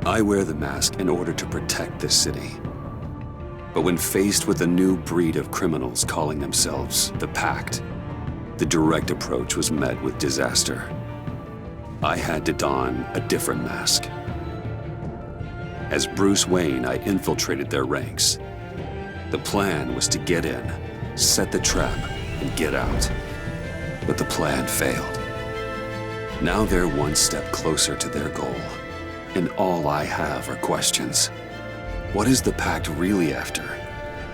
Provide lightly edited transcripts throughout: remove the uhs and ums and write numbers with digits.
I wear the mask in order to protect this city. But when faced with a new breed of criminals calling themselves the Pact, the direct approach was met with disaster. I had to don a different mask. As Bruce Wayne, I infiltrated their ranks. The plan was to get in, set the trap, and get out. But the plan failed. Now they're one step closer to their goal, and all I have are questions. What is the Pact really after?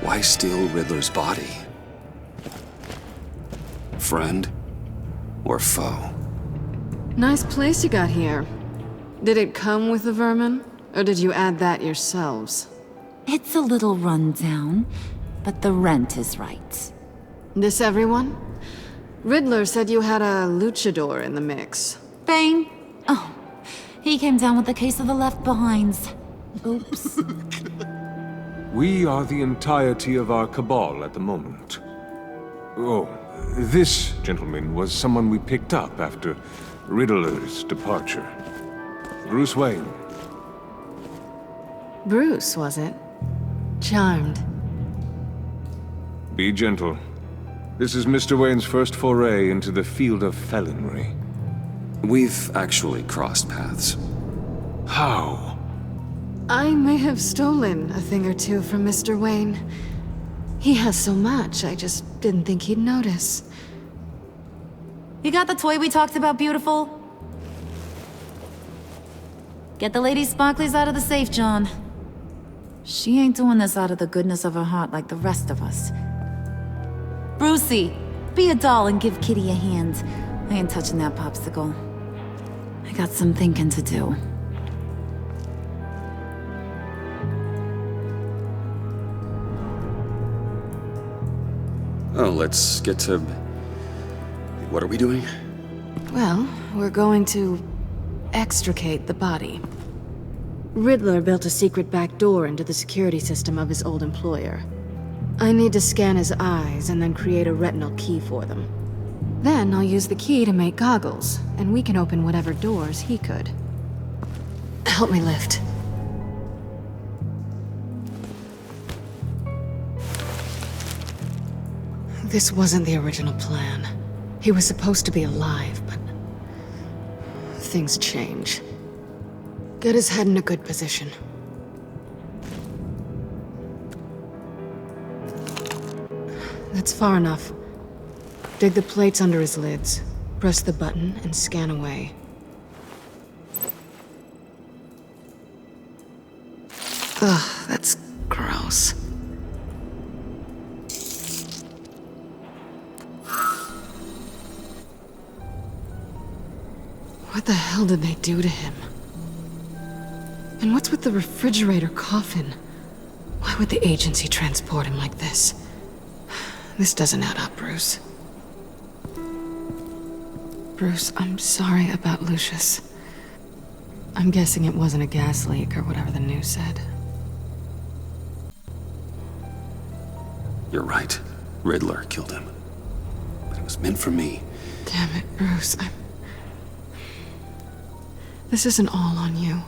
Why steal Riddler's body? Friend or foe? Nice place you got here. Did it come with the vermin, or did you add that yourselves? It's a little run down, but the rent is right. This everyone? Riddler said you had a luchador in the mix. Bane? Oh, he came down with a case of the left behinds. Oops. We are the entirety of our cabal at the moment. Oh, this gentleman was someone we picked up after Riddler's departure. Bruce Wayne. Bruce, was it? Charmed. Be gentle. This is Mr. Wayne's first foray into the field of felonry. We've actually crossed paths. How? I may have stolen a thing or two from Mr. Wayne. He has so much, I just didn't think he'd notice. You got the toy we talked about, beautiful? Get the lady sparklies out of the safe, John. She ain't doing this out of the goodness of her heart like the rest of us. Brucey, be a doll and give Kitty a hand. I ain't touching that popsicle. I got some thinking to do. Oh, let's get to... What are we doing? Well, we're going to extricate the body. Riddler built a secret back door into the security system of his old employer. I need to scan his eyes and then create a retinal key for them. Then I'll use the key to make goggles, and we can open whatever doors he could. Help me lift. This wasn't the original plan. He was supposed to be alive, but things change. Get his head in a good position. That's far enough. Dig the plates under his lids, press the button, and scan away. Ugh, that's gross. What the hell did they do to him? And what's with the refrigerator coffin? Why would the agency transport him like this? This doesn't add up, Bruce. Bruce, I'm sorry about Lucius. I'm guessing it wasn't a gas leak or whatever the news said. You're right. Riddler killed him. But it was meant for me. Damn it, Bruce. This isn't all on you.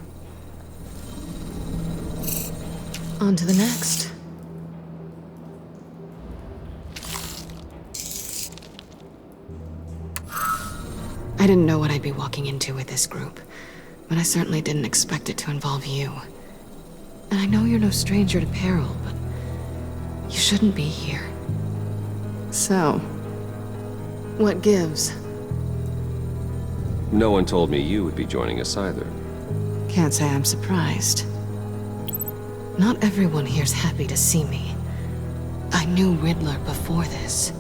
On to the next. I didn't know what I'd be walking into with this group, but I certainly didn't expect it to involve you. And I know you're no stranger to peril, but you shouldn't be here. So, what gives? No one told me you would be joining us either. Can't say I'm surprised. Not everyone here's happy to see me. I knew Riddler before this.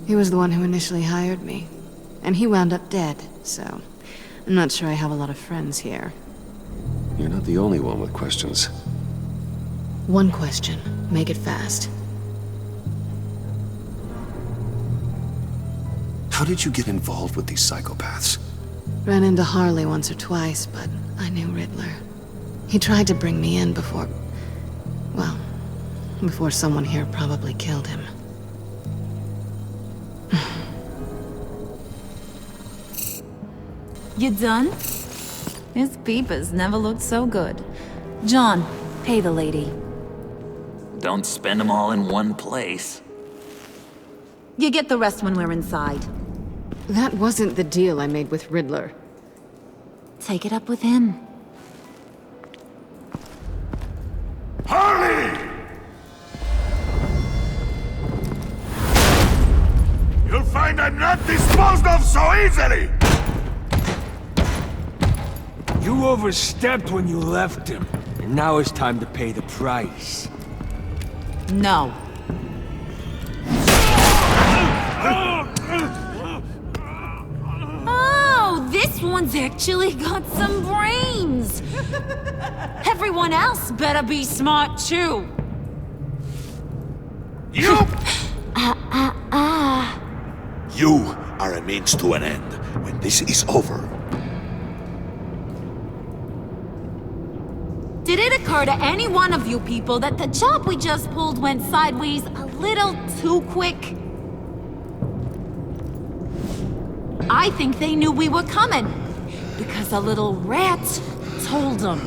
He was the one who initially hired me. And he wound up dead, so I'm not sure I have a lot of friends here. You're not the only one with questions. One question. Make it fast. How did you get involved with these psychopaths? Ran into Harley once or twice, but I knew Riddler. He tried to bring me in before... well, before someone here probably killed him. You done? His peepers never looked so good. John, pay the lady. Don't spend them all in one place. You get the rest when we're inside. That wasn't the deal I made with Riddler. Take it up with him. Harley! You'll find I'm not disposed of so easily! You overstepped when you left him, and now it's time to pay the price. No. Oh, this one's actually got some brains! Everyone else better be smart too. You! You are a means to an end. When this is over, Did it occur to any one of you people that the job we just pulled went sideways a little too quick? I think they knew we were coming, because a little rat told them.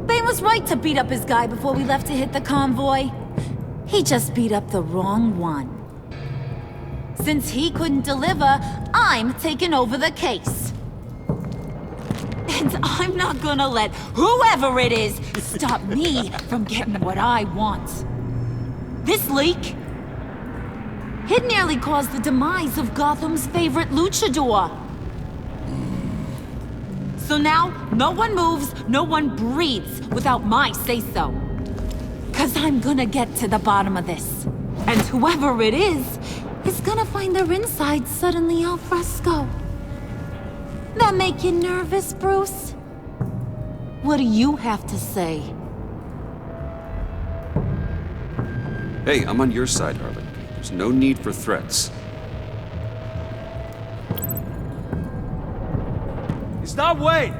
They was right to beat up his guy before we left to hit the convoy. He just beat up the wrong one. Since he couldn't deliver, I'm taking over the case. And I'm not gonna let whoever it is stop me from getting what I want. This leak, it nearly caused the demise of Gotham's favorite luchador. So now, no one moves, no one breathes without my say-so. 'Cause I'm gonna get to the bottom of this. And whoever it is gonna find their insides suddenly al fresco. That make you nervous, Bruce? What do you have to say? Hey, I'm on your side, Harley. There's no need for threats. Stop waiting!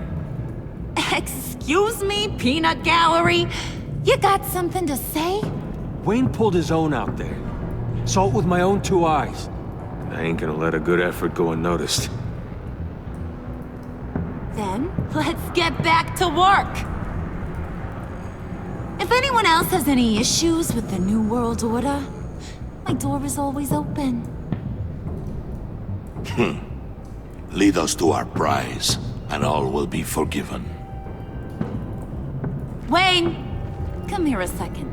Excuse me, peanut gallery? You got something to say? Wayne pulled his own out there. Saw it with my own two eyes. I ain't gonna let a good effort go unnoticed. Then, let's get back to work. If anyone else has any issues with the New World Order, my door is always open. Lead us to our prize, and all will be forgiven. Wayne, come here a second.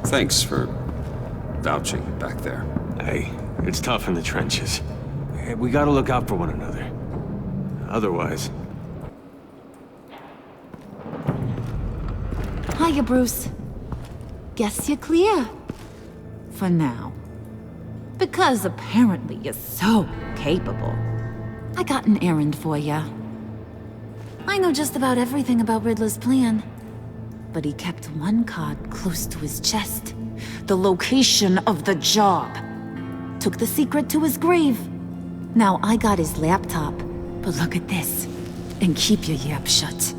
Thanks for vouching back there. Hey, it's tough in the trenches. Hey, we gotta look out for one another. Otherwise... Hiya, Bruce. Guess you're clear. For now. Because apparently you're so capable. I got an errand for you. I know just about everything about Riddler's plan. But he kept one card close to his chest. The location of the job. Took the secret to his grave. Now I got his laptop. But look at this. And keep your yap shut.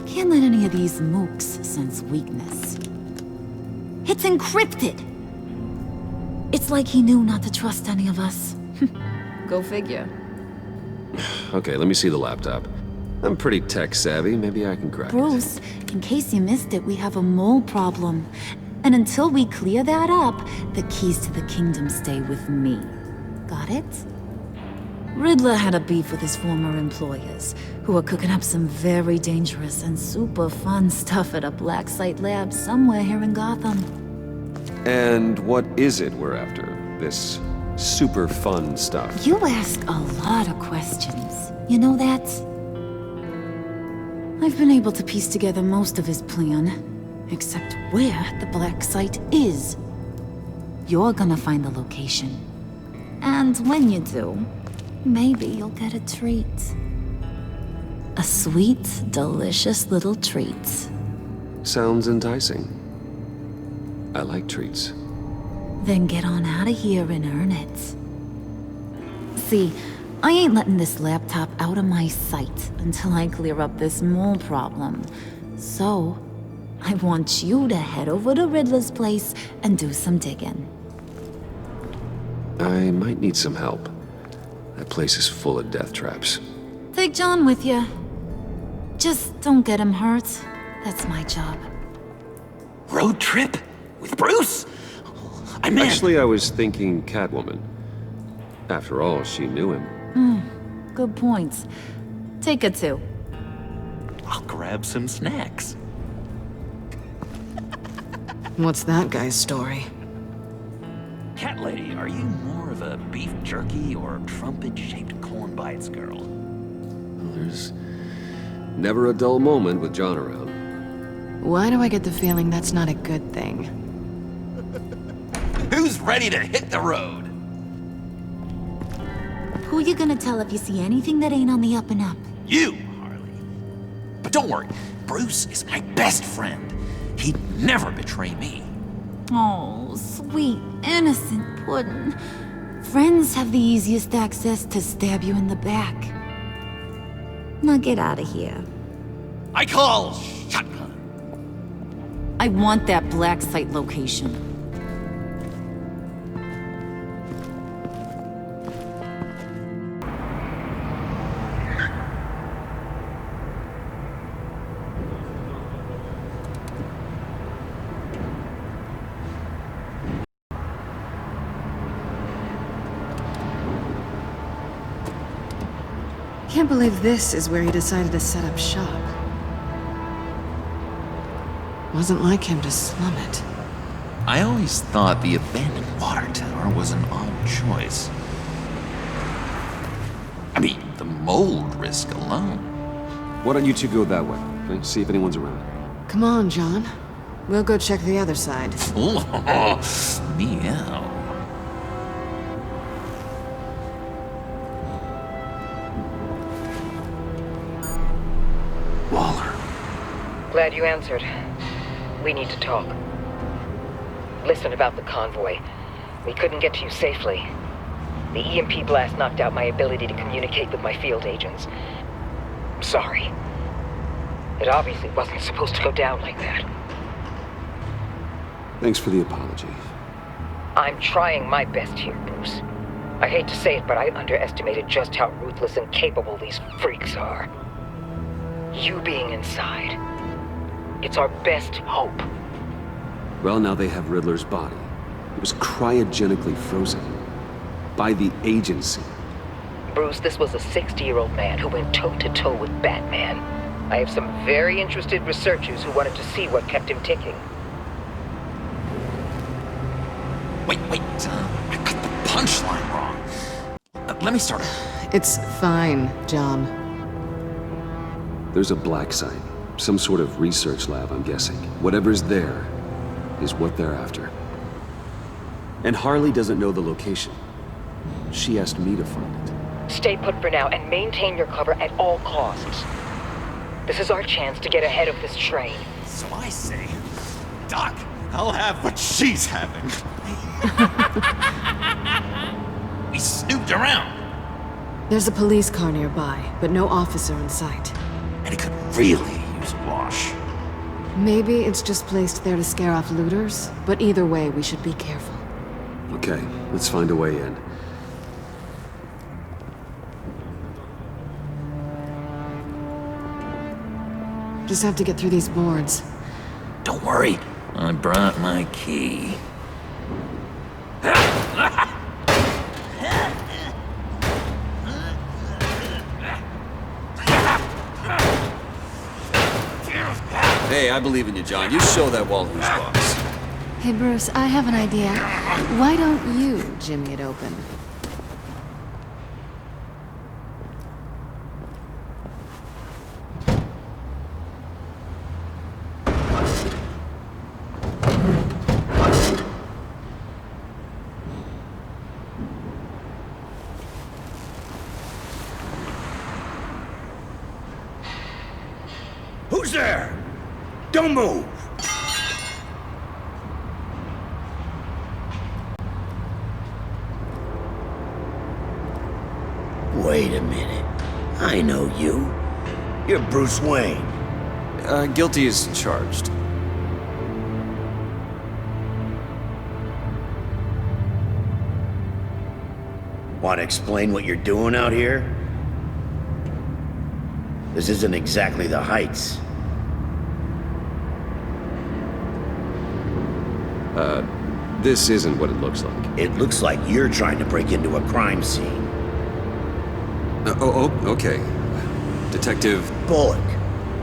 Can't let any of these mooks sense weakness. It's encrypted! It's like he knew not to trust any of us. Go figure. Okay, let me see the laptop. I'm pretty tech savvy, maybe I can crack it. Bruce, in case you missed it, we have a mole problem. And until we clear that up, the keys to the kingdom stay with me. Got it? Riddler had a beef with his former employers, who were cooking up some very dangerous and super fun stuff at a black site lab somewhere here in Gotham. And what is it we're after? This super fun stuff? You ask a lot of questions. You know that? I've been able to piece together most of his plan, except where the black site is. You're gonna find the location. And when you do, maybe you'll get a treat. A sweet, delicious little treat. Sounds enticing. I like treats. Then get on out of here and earn it. See, I ain't letting this laptop out of my sight until I clear up this mole problem. So, I want you to head over to Riddler's place and do some digging. I might need some help. That place is full of death traps. Take John with you. Just don't get him hurt. That's my job. Road trip? With Bruce? I'm in. Actually, I was thinking Catwoman. After all, she knew him. Good points. Take her too. I'll grab some snacks. What's that guy's story? Cat lady, are you more of a beef jerky or trumpet-shaped corn bites girl? There's never a dull moment with John around. Why do I get the feeling that's not a good thing? Who's ready to hit the road? Who you gonna tell if you see anything that ain't on the up and up? You, Harley. But don't worry, Bruce is my best friend. He'd never betray me. Oh, sweet, innocent Puddin'. Friends have the easiest access to stab you in the back. Now get out of here. I call shotgun. I want that black site location. Can't believe this is where he decided to set up shop. Wasn't like him to slum it. I always thought the abandoned water tower was an odd choice. I mean, the mold risk alone. Why don't you two go that way? Okay? See if anyone's around. Come on, John. We'll go check the other side. Meow. Waller. Glad you answered. We need to talk. Listen about the convoy. We couldn't get to you safely. The EMP blast knocked out my ability to communicate with my field agents. I'm sorry. It obviously wasn't supposed to go down like that. Thanks for the apology. I'm trying my best here, Bruce. I hate to say it, but I underestimated just how ruthless and capable these freaks are. You being inside, it's our best hope. Well, now they have Riddler's body. It was cryogenically frozen. By the agency. Bruce, this was a 60-year-old man who went toe-to-toe with Batman. I have some very interested researchers who wanted to see what kept him ticking. Wait, I got the punchline wrong. Let me start. It's fine, John. There's a black site. Some sort of research lab, I'm guessing. Whatever's there is what they're after. And Harley doesn't know the location. She asked me to find it. Stay put for now and maintain your cover at all costs. This is our chance to get ahead of this train. So I say, Doc, I'll have what she's having. We snooped around. There's a police car nearby, but no officer in sight. And it could really use a wash. Maybe it's just placed there to scare off looters, but either way, we should be careful. Okay, let's find a way in. Just have to get through these boards. Don't worry, I brought my key. Hey, I believe in you, John. You show that wall who's boss. Hey, Bruce, I have an idea. Why don't you jimmy it open? Who's there? Don't move! Wait a minute. I know you. You're Bruce Wayne. Guilty as charged. Want to explain what you're doing out here? This isn't exactly the Heights. This isn't what it looks like. It looks like you're trying to break into a crime scene. Okay. Detective Bullock.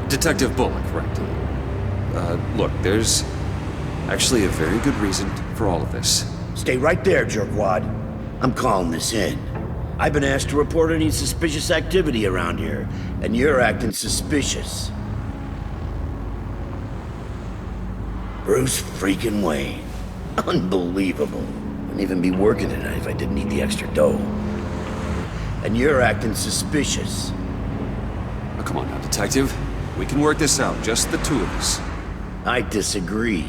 Detective Bullock, right. Look, there's actually a very good reason for all of this. Stay right there, jerkwad. I'm calling this in. I've been asked to report any suspicious activity around here, and you're acting suspicious. Bruce freaking Wayne. Unbelievable. Wouldn't even be working tonight if I didn't need the extra dough. And you're acting suspicious. Oh, come on now, Detective. We can work this out, just the two of us. I disagree.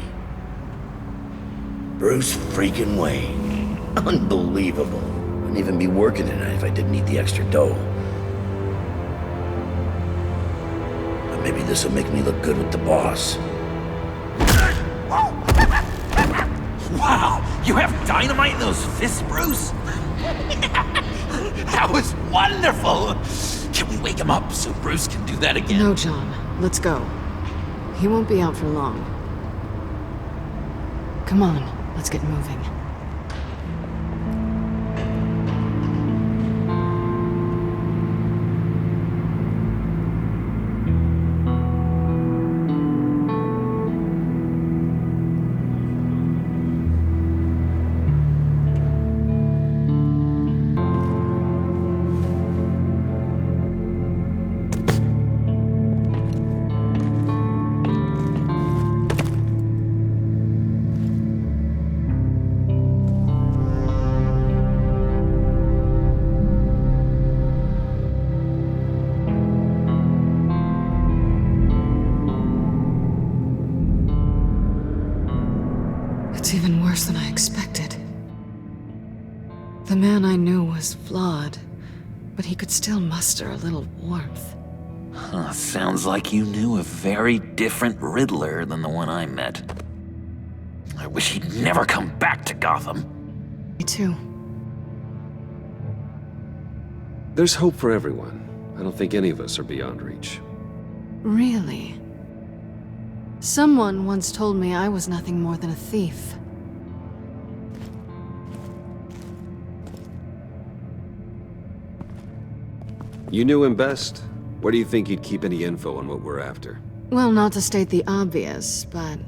Bruce freaking Wayne. Unbelievable. Wouldn't even be working tonight if I didn't need the extra dough. But maybe this'll make me look good with the boss. Wow, you have dynamite in those fists, Bruce? That was wonderful! Can we wake him up so Bruce can do that again? No, John. Let's go. He won't be out for long. Come on, let's get moving. It's even worse than I expected. The man I knew was flawed, but he could still muster a little warmth. Huh, sounds like you knew a very different Riddler than the one I met. I wish he'd never come back to Gotham. Me too. There's hope for everyone. I don't think any of us are beyond reach. Really? Someone once told me I was nothing more than a thief. You knew him best. Where do you think he'd keep any info on what we're after? Well, not to state the obvious, but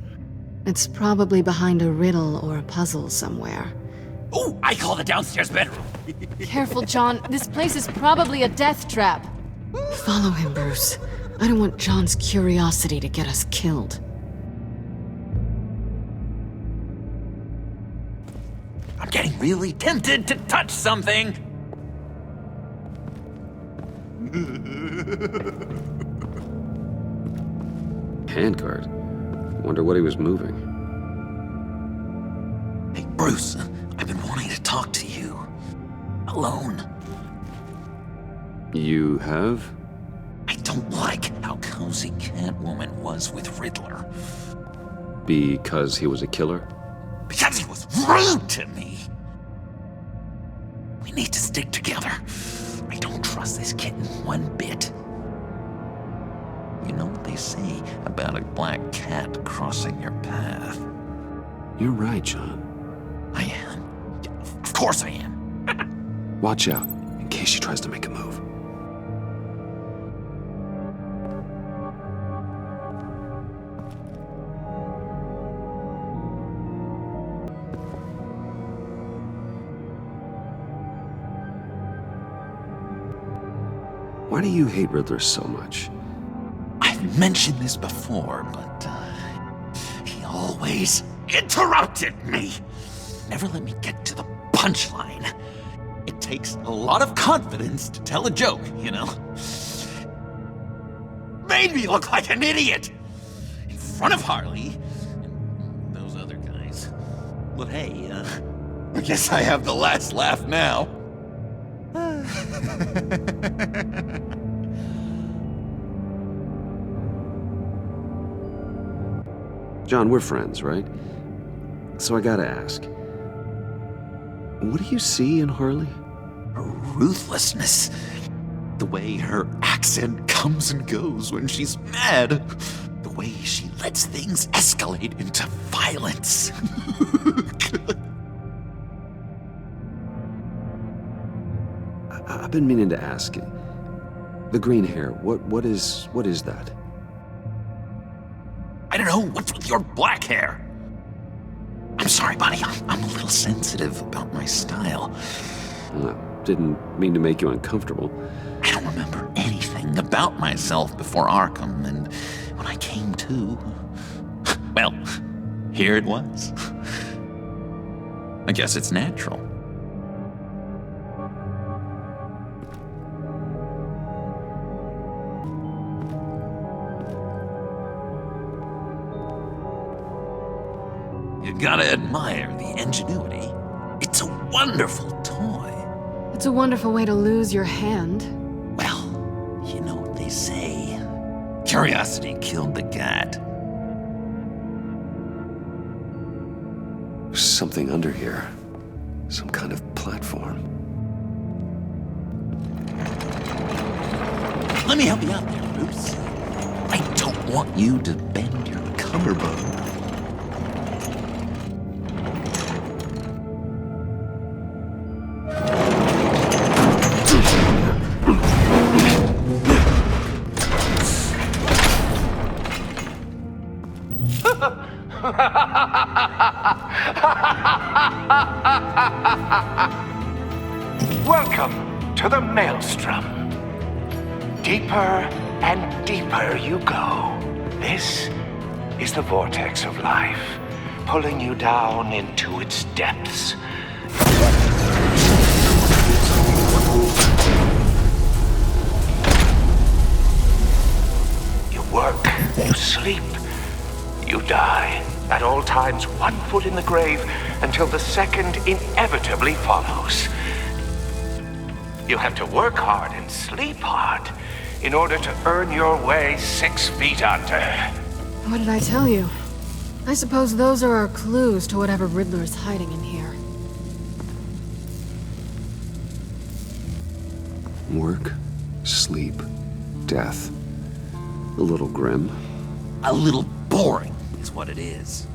it's probably behind a riddle or a puzzle somewhere. Oh, I call the downstairs bedroom. Careful, John. This place is probably a death trap. Follow him, Bruce. I don't want John's curiosity to get us killed. I'm getting really tempted to touch something. Handguard. Wonder what he was moving. Hey, Bruce, I've been wanting to talk to you. Alone. You have? I don't like how cozy Catwoman was with Riddler. Because he was a killer? Because he was rude to me. We need to stick together. I don't trust this kitten one bit. You know what they say about a black cat crossing your path? You're right, John. I am. Of course I am. Watch out, in case she tries to make a move. Why do you hate Riddler so much? I've mentioned this before, but he always interrupted me. Never let me get to the punchline. It takes a lot of confidence to tell a joke, you know? Made me look like an idiot in front of Harley and those other guys. But hey, I guess I have the last laugh now. John, we're friends, right? So I gotta ask. What do you see in Harley? Her ruthlessness. The way her accent comes and goes when she's mad. The way she lets things escalate into violence. I've been meaning to ask you. The green hair, what is that? I don't know, what's with your black hair? I'm sorry, buddy, I'm a little sensitive about my style. I didn't mean to make you uncomfortable. I don't remember anything about myself before Arkham, and when I came to, well, here it was. I guess it's natural. You gotta admire the ingenuity. It's a wonderful toy. It's a wonderful way to lose your hand. Well, you know what they say. Curiosity killed the cat. There's something under here. Some kind of platform. Let me help you out there, Bruce. I don't want you to bend your collarbone. Welcome to the Maelstrom. Deeper and deeper you go. This is the vortex of life, pulling you down into its depths. You work, you sleep, you die. At all times, 1 foot in the grave until the second inevitably follows. You have to work hard and sleep hard in order to earn your way 6 feet under. What did I tell you? I suppose those are our clues to whatever Riddler is hiding in here. Work, sleep, death. A little grim. A little boring is what it is.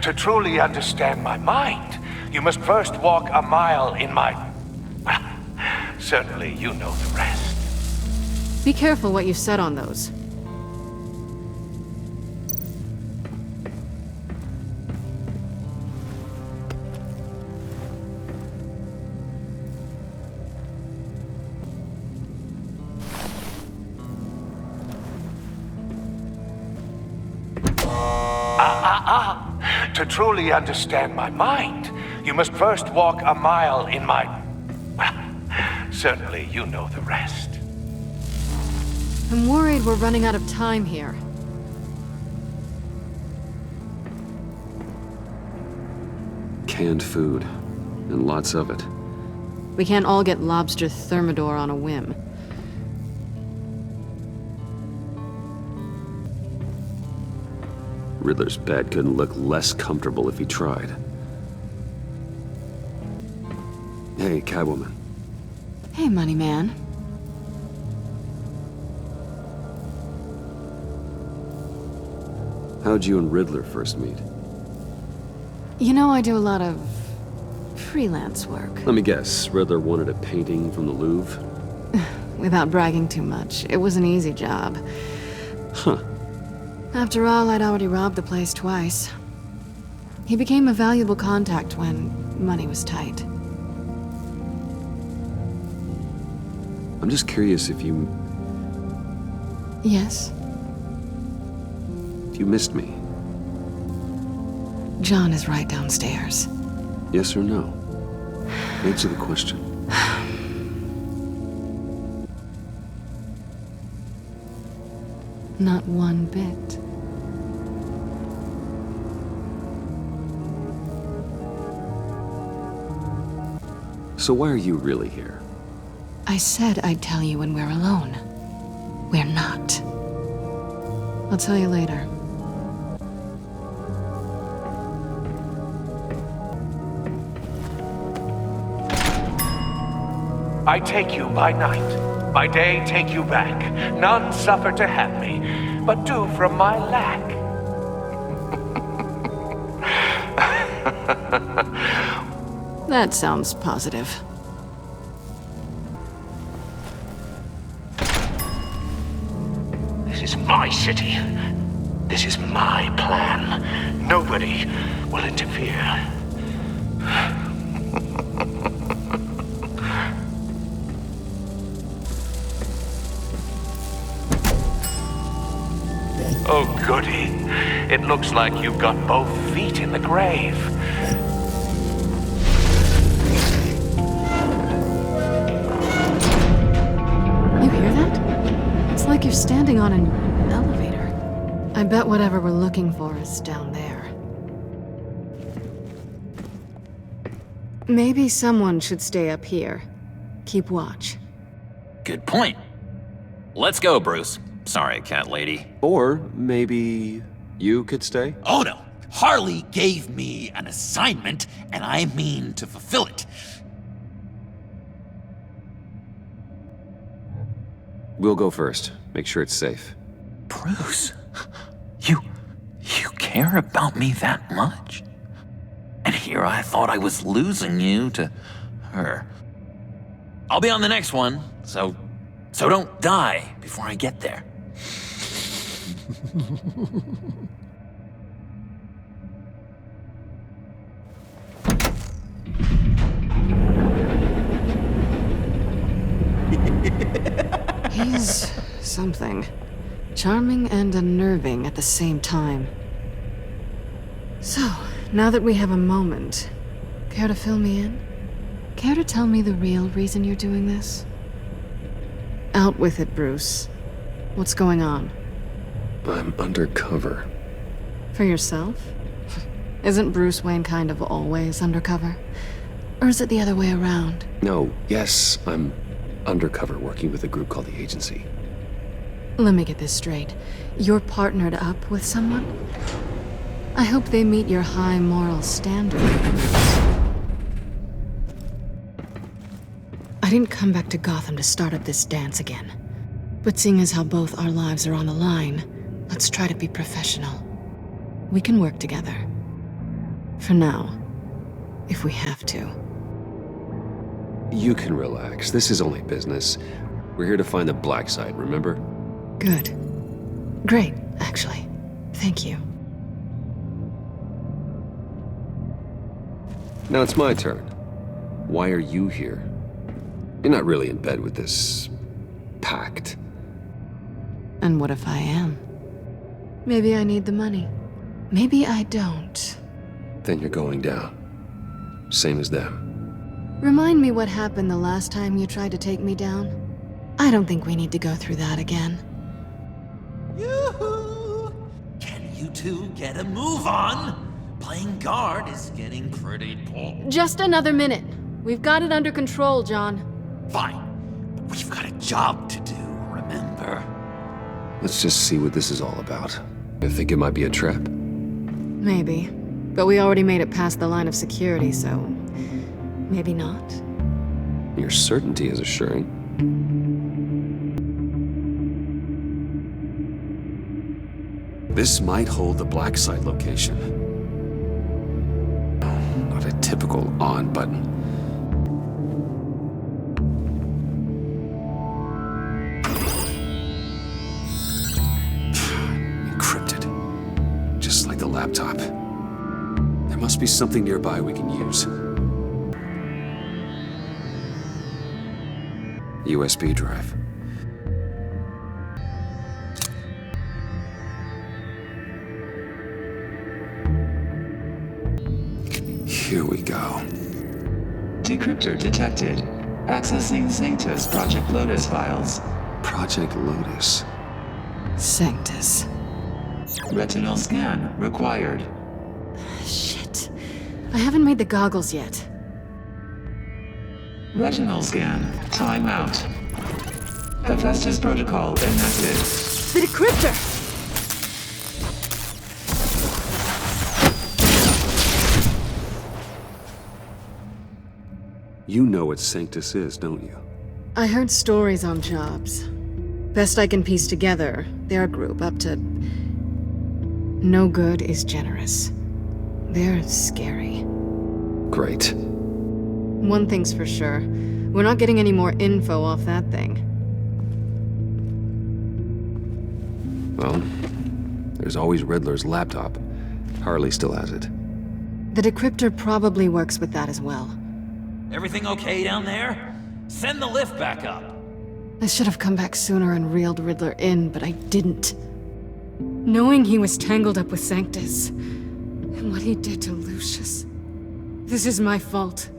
To truly understand my mind, you must first walk a mile in my... Well, certainly you know the rest. Be careful what you said on those. To truly understand my mind, you must first walk a mile in my... Well, certainly you know the rest. I'm worried we're running out of time here. Canned food, and lots of it. We can't all get lobster thermidor on a whim. Riddler's bed couldn't look less comfortable if he tried. Hey, Catwoman. Hey, Money Man. How'd you and Riddler first meet? You know, I do a lot of freelance work. Let me guess, Riddler wanted a painting from the Louvre? Without bragging too much, it was an easy job. Huh. After all, I'd already robbed the place twice. He became a valuable contact when money was tight. I'm just curious if you... Yes? If you missed me. John is right downstairs. Yes or no? Answer the question. Not one bit. So why are you really here? I said I'd tell you when we're alone. We're not. I'll tell you later. I take you by night. By day, take you back. None suffer to have me, but do from my lack. That sounds positive. This is my city. This is my plan. Nobody will interfere. Oh, goody. It looks like you've got both feet in the grave. You hear that? It's like you're standing on an elevator. I bet whatever we're looking for is down there. Maybe someone should stay up here. Keep watch. Good point. Let's go, Bruce. Sorry, cat lady. Or maybe you could stay? Oh no! Harley gave me an assignment, and I mean to fulfill it. We'll go first. Make sure it's safe. Bruce, you care about me that much? And here I thought I was losing you to her. I'll be on the next one, so don't die before I get there. He's something. Charming and unnerving at the same time. So, now that we have a moment, care to fill me in? Care to tell me the real reason you're doing this? Out with it, Bruce. What's going on? I'm undercover. For yourself? Isn't Bruce Wayne kind of always undercover? Or is it the other way around? No, yes, I'm undercover working with a group called the Agency. Let me get this straight. You're partnered up with someone? I hope they meet your high moral standard. I didn't come back to Gotham to start up this dance again. But seeing as how both our lives are on the line, let's try to be professional. We can work together. For now. If we have to. You can relax. This is only business. We're here to find the black site, remember? Good. Great, actually. Thank you. Now it's my turn. Why are you here? You're not really in bed with this pact. And what if I am? Maybe I need the money. Maybe I don't. Then you're going down. Same as them. Remind me what happened the last time you tried to take me down. I don't think we need to go through that again. Yoo-hoo! Can you two get a move on? Playing guard is getting pretty bold. Just another minute. We've got it under control, John. Fine. But we've got a job to do, remember? Let's just see what this is all about. I think it might be a trap. Maybe. But we already made it past the line of security, so... maybe not. Your certainty is assuring. This might hold the black site location. Not a typical on button. Encrypted. Just like the laptop. There must be something nearby we can use. USB drive. Here we go. Decryptor detected. Accessing Sanctus Project Lotus files. Project Lotus. Sanctus. Retinal scan required. Shit. I haven't made the goggles yet. Retinal scan. Timeout. Hephaestus protocol enacted. The decryptor! You know what Sanctus is, don't you? I heard stories on jobs. Best I can piece together, their group up to... No good is generous. They're scary. Great. One thing's for sure. We're not getting any more info off that thing. Well, there's always Riddler's laptop. Harley still has it. The decryptor probably works with that as well. Everything okay down there? Send the lift back up. I should have come back sooner and reeled Riddler in, but I didn't. Knowing he was tangled up with Sanctus, and what he did to Lucius. This is my fault.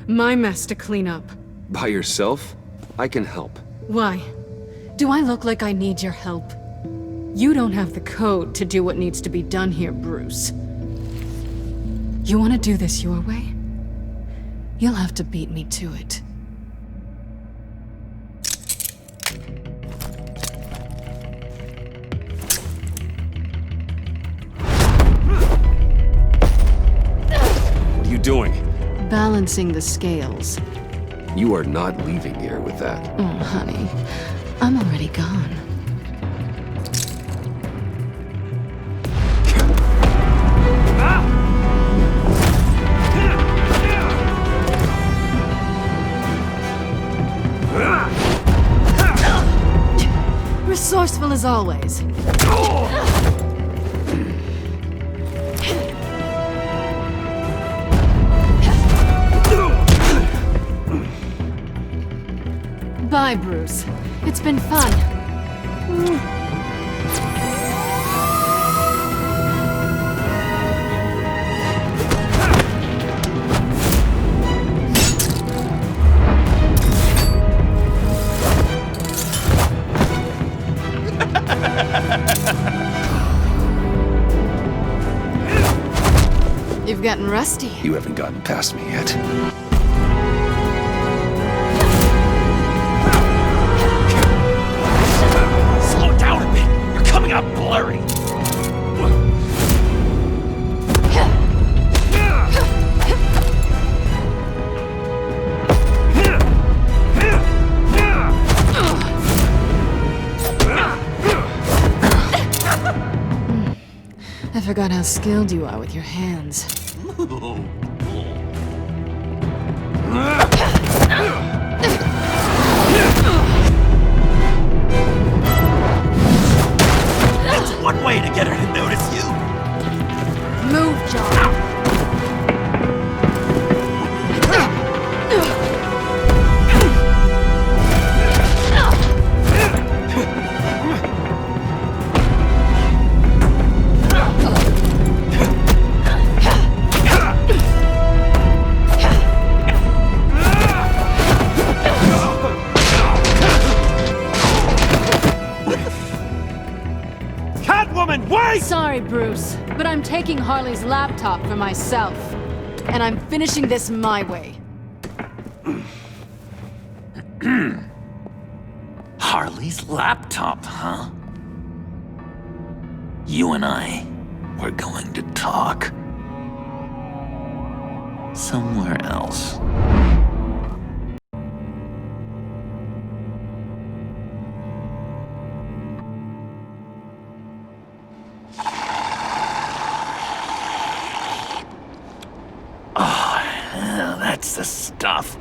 My mess to clean up. By yourself? I can help. Why? Do I look like I need your help? You don't have the code to do what needs to be done here, Bruce. You want to do this your way? You'll have to beat me to it. What are you doing? Balancing the scales. You are not leaving here with that. Oh, honey. I'm already gone. Resourceful as always. Bye, Bruce. It's been fun. You've gotten rusty. You haven't gotten past me yet. Slow down a bit. You're coming out blurry. I forgot how skilled you are with your hands. That's one way to get her to notice you. Move, John. Sorry, Bruce, but I'm taking Harley's laptop for myself. And I'm finishing this my way. Harley's laptop, huh? You and I, we're going to talk. Somewhere else. That's the stuff.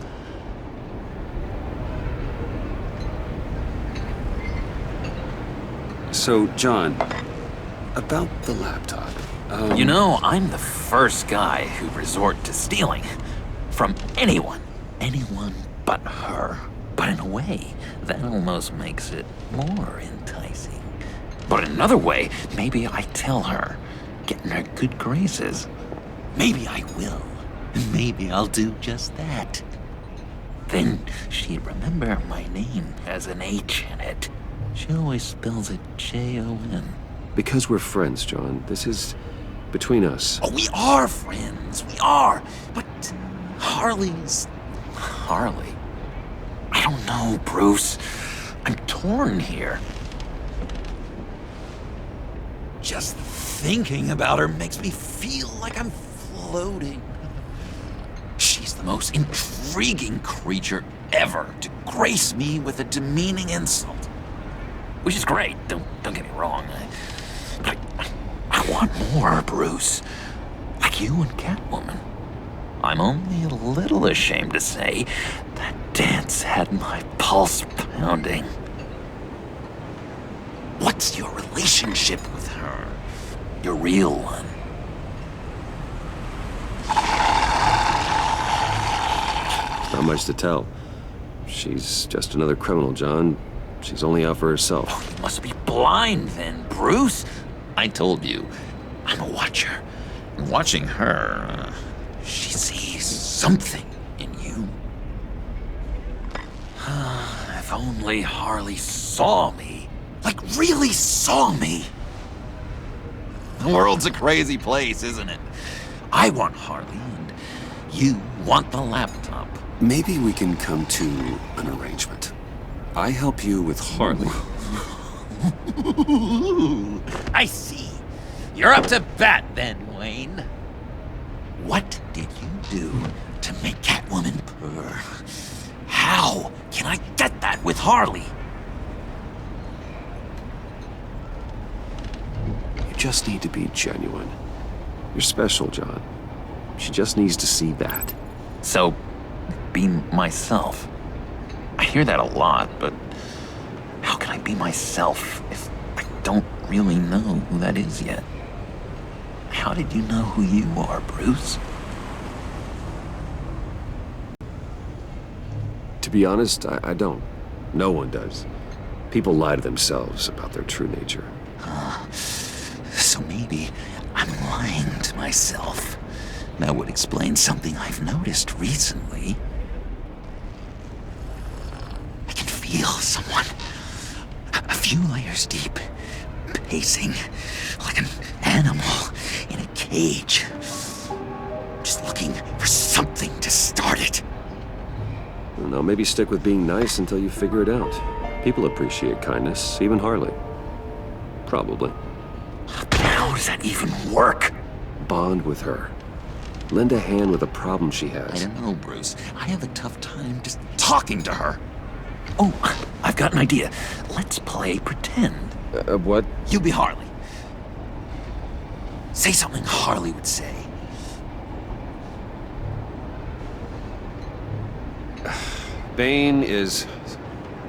So, John, about the laptop. You know, I'm the first guy who resort to stealing. From anyone. Anyone but her. But in a way, that almost makes it more enticing. But in another way, maybe I tell her, get in her good graces. Maybe I will. Maybe I'll do just that. Then she'd remember my name has an H in it. She always spells it J-O-N. Because we're friends, John. This is between us. Oh, we are friends. We are. But Harley's Harley. I don't know, Bruce. I'm torn here. Just thinking about her makes me feel like I'm floating. She's the most intriguing creature ever to grace me with a demeaning insult. Which is great, don't get me wrong. I want more, Bruce. Like you and Catwoman. I'm only a little ashamed to say that dance had my pulse pounding. What's your relationship with her? Your real one? Not much to tell. She's just another criminal, John. She's only out for herself. Oh, you must be blind then, Bruce. I told you, I'm a watcher. And watching her, she sees something in you. If only Harley saw me. Like, really saw me. The world's a crazy place, isn't it? I want Harley, and you want the laptop. Maybe we can come to an arrangement. I help you with Harley. I see. You're up to bat then, Wayne. What did you do to make Catwoman purr? How can I get that with Harley? You just need to be genuine. You're special, John. She just needs to see that. So, be myself. I hear that a lot, but how can I be myself if I don't really know who that is yet? How did you know who you are, Bruce? To be honest, I don't. No one does. People lie to themselves about their true nature. So maybe I'm lying to myself. That would explain something I've noticed recently. I can feel someone a few layers deep, pacing like an animal in a cage. Just looking for something to start it. Now, maybe stick with being nice until you figure it out. People appreciate kindness, even Harley. Probably. How does that even work? Bond with her. Lend a hand with a problem she has. I don't know, Bruce. I have a tough time just talking to her. Oh, I've got an idea. Let's play pretend. What? You be Harley. Say something Harley would say. Bane is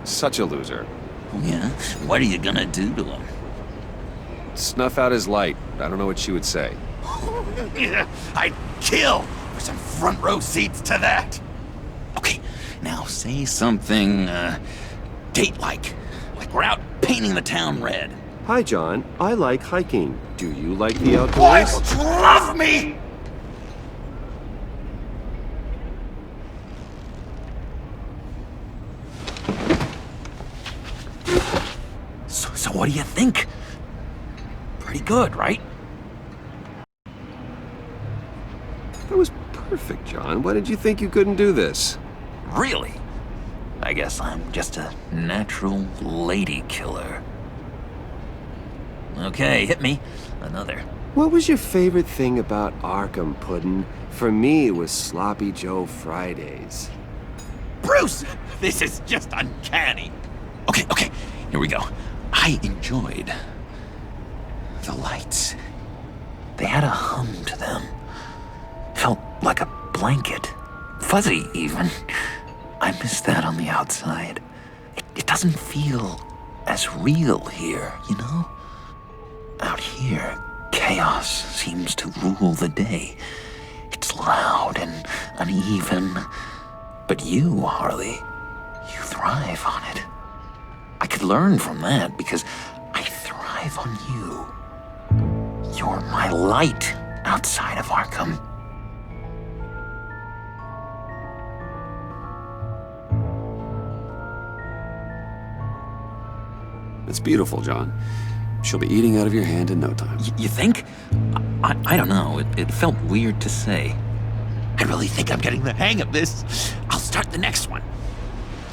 such a loser. Oh, yeah? What are you gonna do to him? Snuff out his light. I don't know what she would say. I'd kill for some front row seats to that. Okay, now say something, date-like. Like we're out painting the town red. Hi, John. I like hiking. Do you like the outdoors? Why don't you love me? So what do you think? Pretty good, right? That was perfect, John. Why did you think you couldn't do this? Really? I guess I'm just a natural lady killer. Okay, hit me. Another. What was your favorite thing about Arkham, Puddin'? For me, it was Sloppy Joe Fridays. Bruce! This is just uncanny. Okay, here we go. I enjoyed the lights. They had a hum to them. Felt like a blanket. Fuzzy, even. I miss that on the outside. It doesn't feel as real here, you know? Out here, chaos seems to rule the day. It's loud and uneven. But you, Harley, you thrive on it. I could learn from that because I thrive on you. You're my light outside of Arkham. It's beautiful, John. She'll be eating out of your hand in no time. You think? I don't know. It felt weird to say. I really think I'm getting the hang of this. I'll start the next one.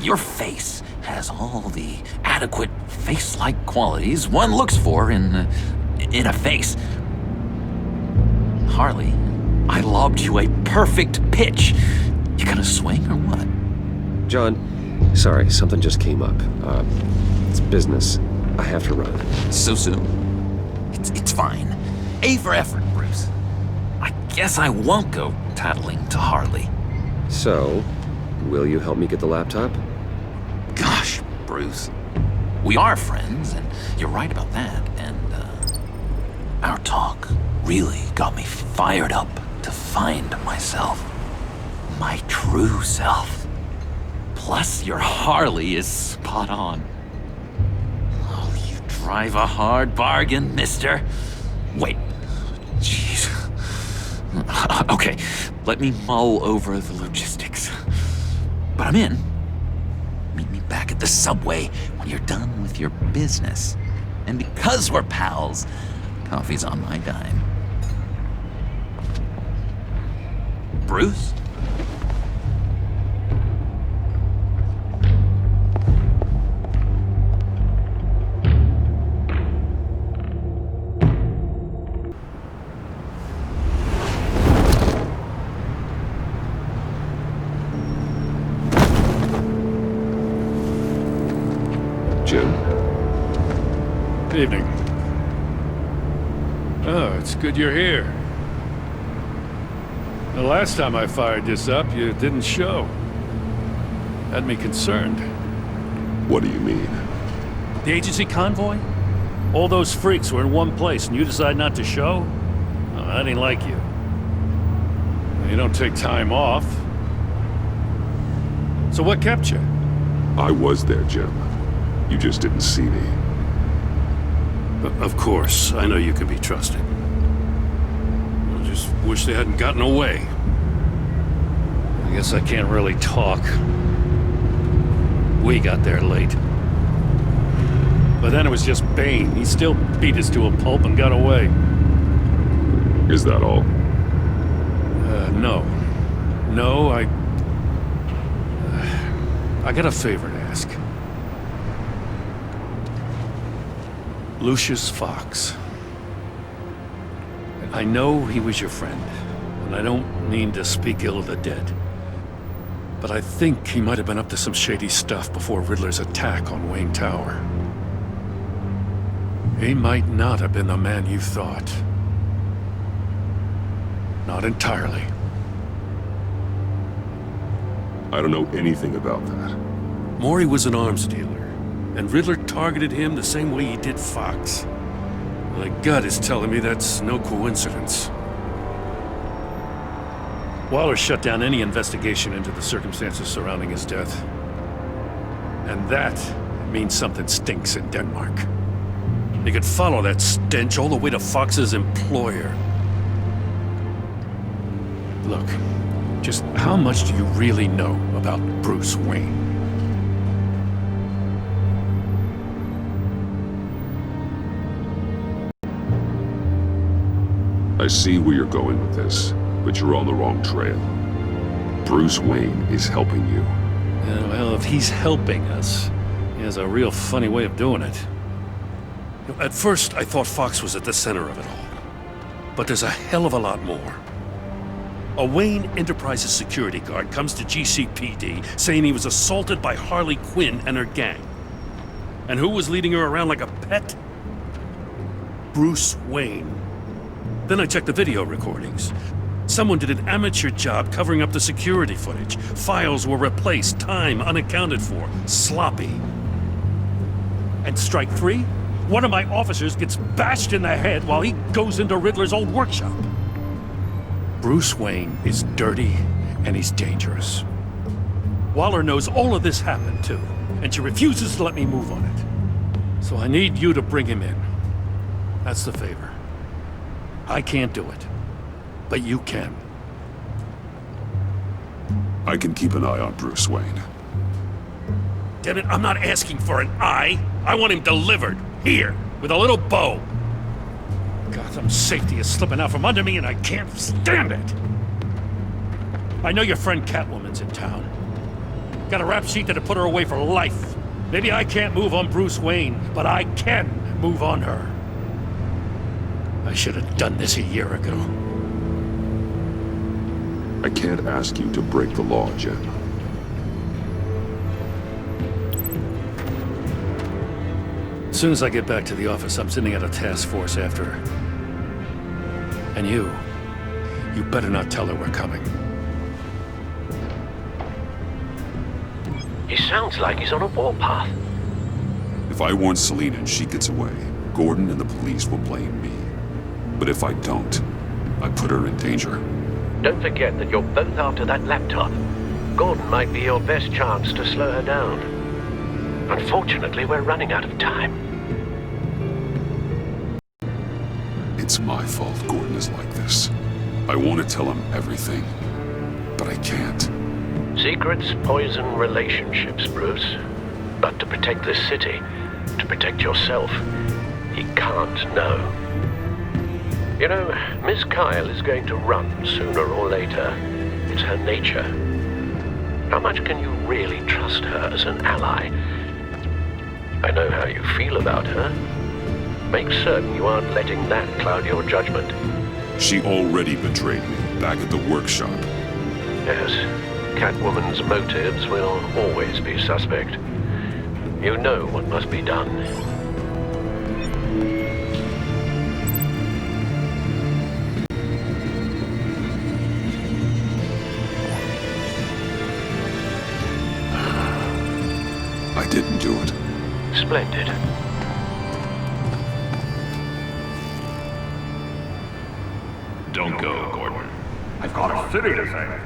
Your face has all the adequate face-like qualities one looks for in a face. Harley, I lobbed you a perfect pitch. You gonna swing or what? John, sorry, something just came up. It's business. I have to run. So soon? It's fine. A for effort, Bruce. I guess I won't go tattling to Harley. So, will you help me get the laptop? Gosh, Bruce. We are friends, and you're right about that, and, our talk really got me fired up to find myself. My true self. Plus, your Harley is spot on. Oh, you drive a hard bargain, mister. Wait. Jeez. Okay, let me mull over the logistics. But I'm in. Meet me back at the subway when you're done with your business. And because we're pals, coffee's on my dime. Bruce? Jim? Evening. Oh, it's good you're here. The last time I fired this up, you didn't show. Had me concerned. What do you mean? The agency convoy? All those freaks were in one place and you decide not to show? Oh, I didn't like you. You don't take time off. So what kept you? I was there, Jim. You just didn't see me. Of course, I know you can be trusted. I just wish they hadn't gotten away. I guess I can't really talk. We got there late. But then it was just Bane. He still beat us to a pulp and got away. Is that all? No. No, I got a favor to ask. Lucius Fox. I know he was your friend, and I don't mean to speak ill of the dead. But I think he might have been up to some shady stuff before Riddler's attack on Wayne Tower. He might not have been the man you thought. Not entirely. I don't know anything about that. Maury was an arms dealer, and Riddler targeted him the same way he did Fox. My gut is telling me that's no coincidence. Waller shut down any investigation into the circumstances surrounding his death. And that means something stinks in Denmark. You could follow that stench all the way to Fox's employer. Look, just how much do you really know about Bruce Wayne? I see where you're going with this, but you're on the wrong trail. Bruce Wayne is helping you. Yeah, well, if he's helping us, he has a real funny way of doing it. At first, I thought Fox was at the center of it all. But there's a hell of a lot more. A Wayne Enterprises security guard comes to GCPD saying he was assaulted by Harley Quinn and her gang. And who was leading her around like a pet? Bruce Wayne. Then I checked the video recordings. Someone did an amateur job covering up the security footage. Files were replaced, time unaccounted for, sloppy. And strike three? One of my officers gets bashed in the head while he goes into Riddler's old workshop. Bruce Wayne is dirty and he's dangerous. Waller knows all of this happened too, and she refuses to let me move on it. So I need you to bring him in. That's the favor. I can't do it, but you can. I can keep an eye on Bruce Wayne. Damn it, I'm not asking for an eye. I want him delivered, here, with a little bow. Gotham's safety is slipping out from under me and I can't stand it. I know your friend Catwoman's in town. Got a rap sheet that'll put her away for life. Maybe I can't move on Bruce Wayne, but I can move on her. I should have done this a year ago. I can't ask you to break the law, Jen. As soon as I get back to the office, I'm sending out a task force after her. And you better not tell her we're coming. He sounds like he's on a warpath. If I warn Selina and she gets away, Gordon and the police will blame me. But if I don't, I put her in danger. Don't forget that you're both after that laptop. Gordon might be your best chance to slow her down. Unfortunately, we're running out of time. It's my fault Gordon is like this. I want to tell him everything, but I can't. Secrets poison relationships, Bruce. But to protect this city, to protect yourself, he can't know. You know, Miss Kyle is going to run sooner or later. It's her nature. How much can you really trust her as an ally? I know how you feel about her. Make certain you aren't letting that cloud your judgment. She already betrayed me back at the workshop. Yes, Catwoman's motives will always be suspect. You know what must be done. I didn't do it. Splendid. Don't go, Gordon. I've got a city to save.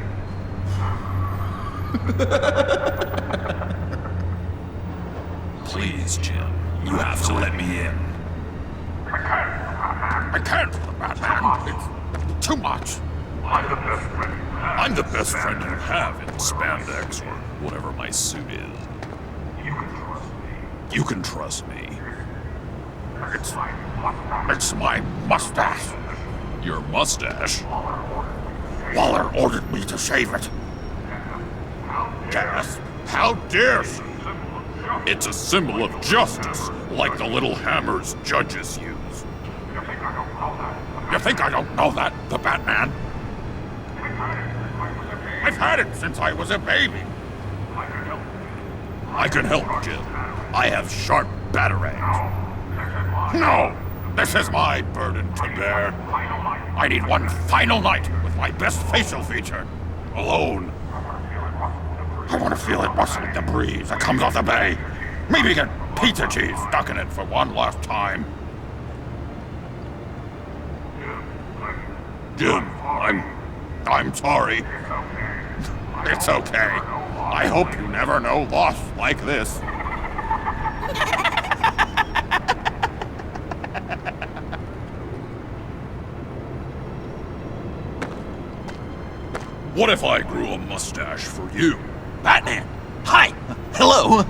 Please, Jim. You have to let me in. I can't, Batman. It's too much. I'm the best friend you have in spandex or whatever my suit is. You can trust me. It's my mustache. Your mustache? Waller ordered me to shave it. Gasp! How dare she? It's a symbol of justice, like the little hammers judges use. You think I don't know that, the Batman? I've had it since I was a baby. I can help, Jim. I have sharp batarangs. No! This is my burden to bear. I need one final night with my best facial feature. Alone. I want to feel it rustling the breeze that comes off the bay. Maybe get pizza cheese stuck in it for one last time. Jim, I'm sorry. It's okay. I hope you never know loss like this. what if I grew a mustache for you? Batman! Hi! Hello!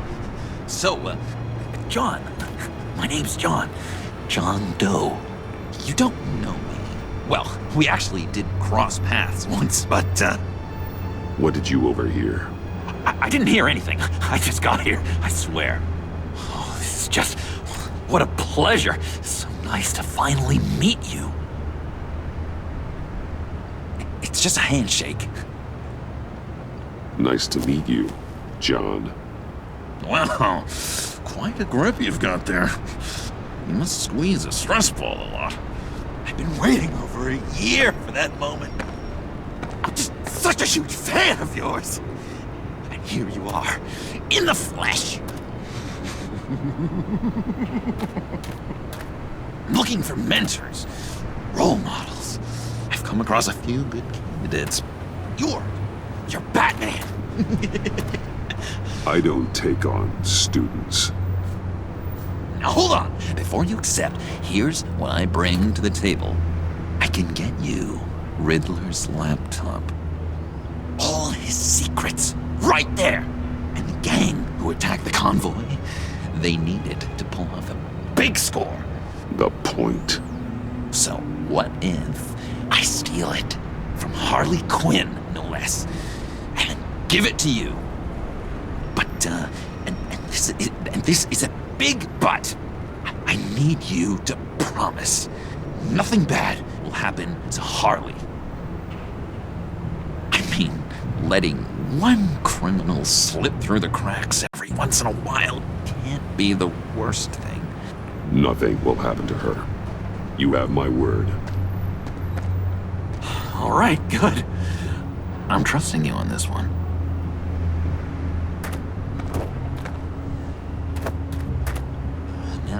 So, John. My name's John. John Doe. You don't know me. Well, we actually did cross paths once, but, What did you overhear? I didn't hear anything. I just got here, I swear. Oh, this is just... what a pleasure. It's so nice to finally meet you. It's just a handshake. Nice to meet you, John. Wow, quite a grip you've got there. You must squeeze a stress ball a lot. I've been waiting over a year for that moment. I'm just such a huge fan of yours. And here you are, in the flesh. I'm looking for mentors, role models. I've come across a few good candidates. You're Batman. I don't take on students. Now hold on. Before you accept, here's what I bring to the table. I can get you Riddler's laptop. All his secrets, right there. And the gang who attacked the convoy, they need it to pull off a big score. The point. So what if I steal it from Harley Quinn, no less. And give it to you. But, and this is a big but. I need you to promise nothing bad will happen to Harley. I mean, letting one criminal slip through the cracks every once in a while can't be the worst thing. Nothing will happen to her. You have my word. All right, good. I'm trusting you on this one.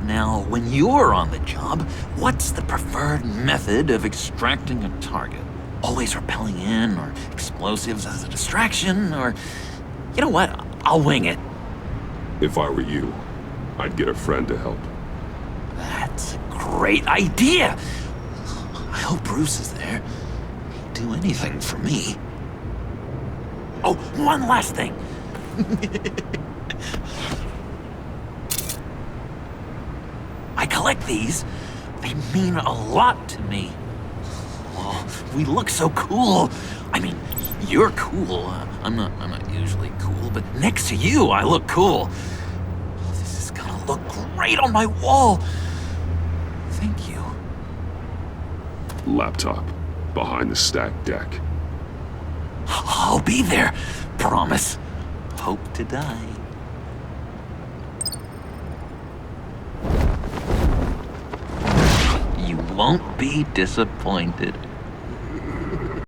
Now, when you're on the job, what's the preferred method of extracting a target? Always rappelling in, or explosives as a distraction, or... You know what? I'll wing it. If I were you, I'd get a friend to help. That's a great idea! I hope Bruce is there. He'd do anything for me. Oh, one last thing! I collect these. They mean a lot to me. Oh, we look so cool. I mean, you're cool. I'm not usually cool, but next to you, I look cool. This is gonna look great on my wall. Thank you. Laptop, behind the stacked deck. I'll be there. Promise. Hope to die. You won't be disappointed.